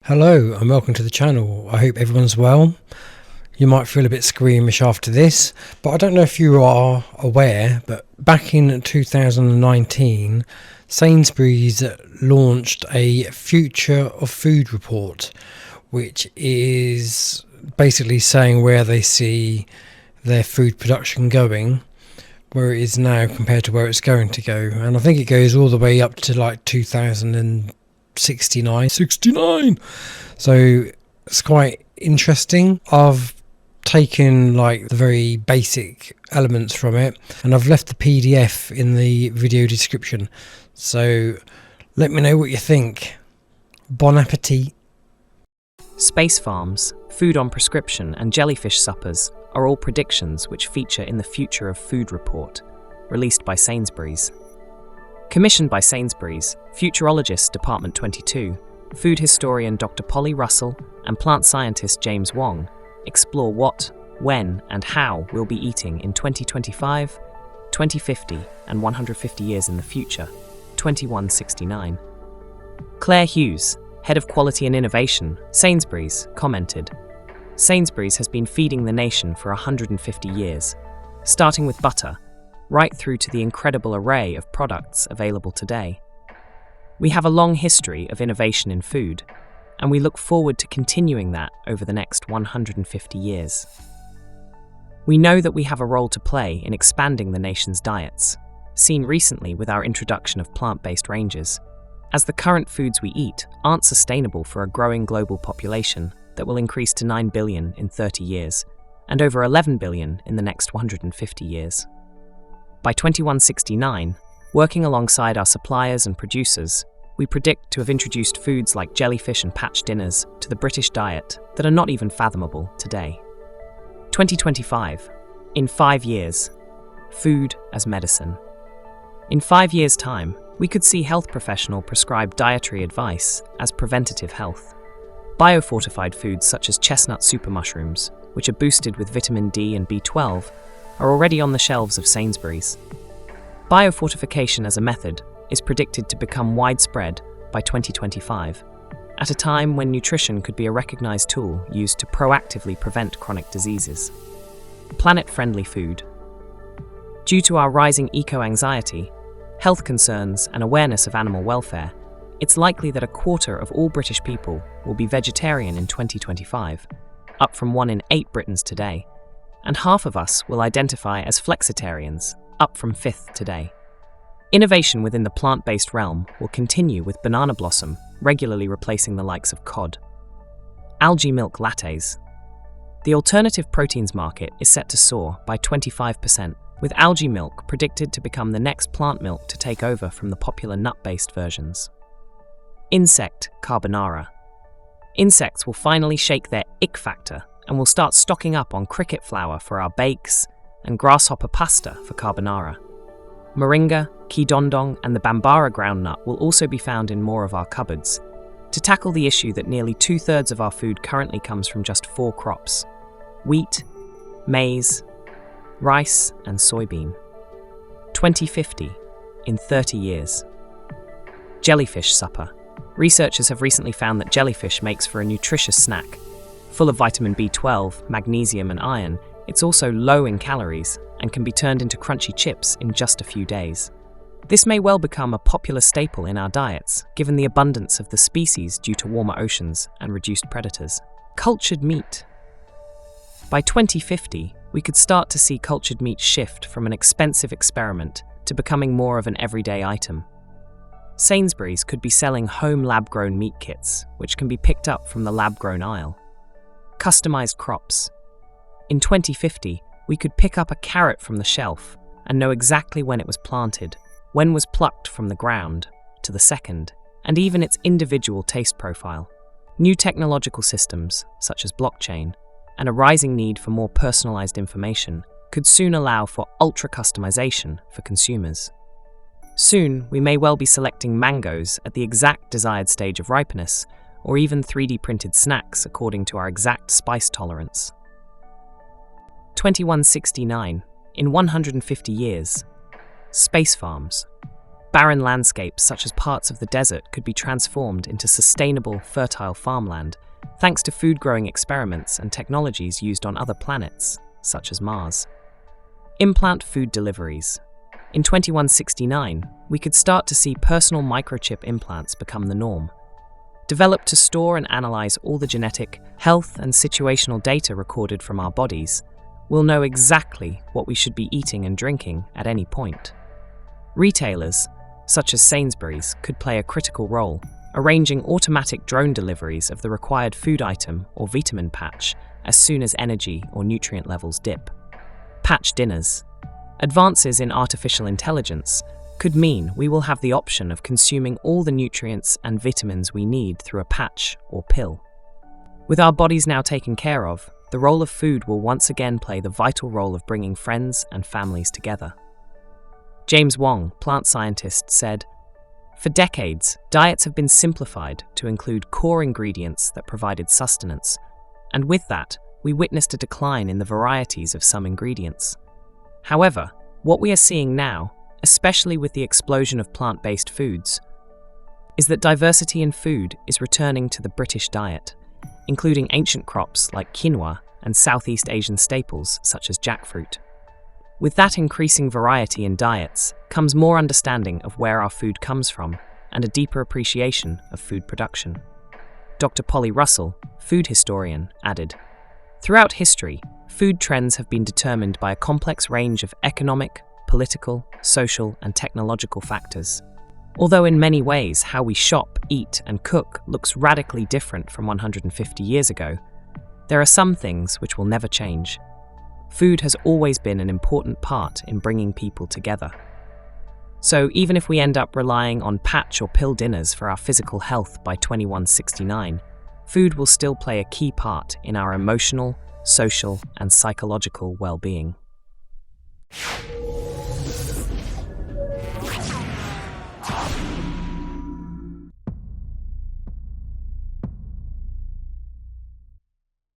Hello and welcome to the channel. I hope everyone's well. You might feel a bit squeamish after this, but I don't know if you are aware, but back in 2019 Sainsbury's launched a Future of Food report, which is basically saying where they see their food production going, where it is now compared to where it's going to go. And I think it goes all the way up to like 2069. So it's quite interesting. I've taken like the very basic elements from it and I've left the PDF in the video description, so let me know what you think. Bon appetit. Space farms, food on prescription and jellyfish suppers are all predictions which feature in the Future of Food report, released by Sainsbury's. Commissioned by Sainsbury's, futurologist Department 22, food historian Dr. Polly Russell and plant scientist James Wong explore what, when and how we'll be eating in 2025, 2050 and 150 years in the future, 2169. Claire Hughes, Head of Quality and Innovation, Sainsbury's, commented, "Sainsbury's has been feeding the nation for 150 years, starting with butter, right through to the incredible array of products available today. We have a long history of innovation in food, and we look forward to continuing that over the next 150 years. We know that we have a role to play in expanding the nation's diets, seen recently with our introduction of plant-based ranges, as the current foods we eat aren't sustainable for a growing global population that will increase to 9 billion in 30 years, and over 11 billion in the next 150 years. By 2169, working alongside our suppliers and producers, we predict to have introduced foods like jellyfish and patch dinners to the British diet that are not even fathomable today. 2025. In 5 years. Food as medicine. In 5 years' time, we could see health professional prescribe dietary advice as preventative health. Biofortified foods such as chestnut super mushrooms, which are boosted with vitamin D and B12, are already on the shelves of Sainsbury's. Biofortification as a method is predicted to become widespread by 2025, at a time when nutrition could be a recognized tool used to proactively prevent chronic diseases. Planet-friendly food. Due to our rising eco-anxiety, health concerns and awareness of animal welfare, it's likely that a quarter of all British people will be vegetarian in 2025, up from 1 in 8 Britons today, and half of us will identify as flexitarians, up from 5th today. Innovation within the plant-based realm will continue, with banana blossom regularly replacing the likes of cod. Algae milk lattes. The alternative proteins market is set to soar by 25%, with algae milk predicted to become the next plant milk to take over from the popular nut-based versions. Insect carbonara. Insects will finally shake their ick factor and will start stocking up on cricket flour for our bakes and grasshopper pasta for carbonara. Moringa, quidondong and the bambara groundnut will also be found in more of our cupboards, to tackle the issue that nearly 2/3 of our food currently comes from just 4 crops: wheat, maize, rice and soybean. 2050, in 30 years. Jellyfish supper. Researchers have recently found that jellyfish makes for a nutritious snack. Full of vitamin B12, magnesium and iron, it's also low in calories and can be turned into crunchy chips in just a few days. This may well become a popular staple in our diets, given the abundance of the species due to warmer oceans and reduced predators. Cultured meat. By 2050, we could start to see cultured meat shift from an expensive experiment to becoming more of an everyday item. Sainsbury's could be selling home lab-grown meat kits, which can be picked up from the lab-grown aisle. Customized crops. In 2050, we could pick up a carrot from the shelf and know exactly when it was planted, when was plucked from the ground, to the second, and even its individual taste profile. New technological systems, such as blockchain, and a rising need for more personalized information could soon allow for ultra-customization for consumers. Soon, we may well be selecting mangoes at the exact desired stage of ripeness, or even 3D printed snacks according to our exact spice tolerance. 2169, in 150 years. Space farms. Barren landscapes such as parts of the desert could be transformed into sustainable, fertile farmland thanks to food-growing experiments and technologies used on other planets, such as Mars. Implant food deliveries. In 2169, we could start to see personal microchip implants become the norm. Developed to store and analyze all the genetic, health, and situational data recorded from our bodies, we'll know exactly what we should be eating and drinking at any point. Retailers, such as Sainsbury's, could play a critical role, arranging automatic drone deliveries of the required food item or vitamin patch as soon as energy or nutrient levels dip. Patch dinners. Advances in artificial intelligence could mean we will have the option of consuming all the nutrients and vitamins we need through a patch or pill. With our bodies now taken care of, the role of food will once again play the vital role of bringing friends and families together. James Wong, plant scientist, said, "For decades, diets have been simplified to include core ingredients that provided sustenance, and with that, we witnessed a decline in the varieties of some ingredients. However, what we are seeing now, especially with the explosion of plant-based foods, is that diversity in food is returning to the British diet, including ancient crops like quinoa and Southeast Asian staples such as jackfruit. With that increasing variety in diets comes more understanding of where our food comes from and a deeper appreciation of food production." Dr. Polly Russell, food historian, added, "Throughout history, food trends have been determined by a complex range of economic, political, social, and technological factors. Although in many ways how we shop, eat, and cook looks radically different from 150 years ago, there are some things which will never change. Food has always been an important part in bringing people together. So even if we end up relying on patch or pill dinners for our physical health by 2169, food will still play a key part in our emotional, social, and psychological well-being."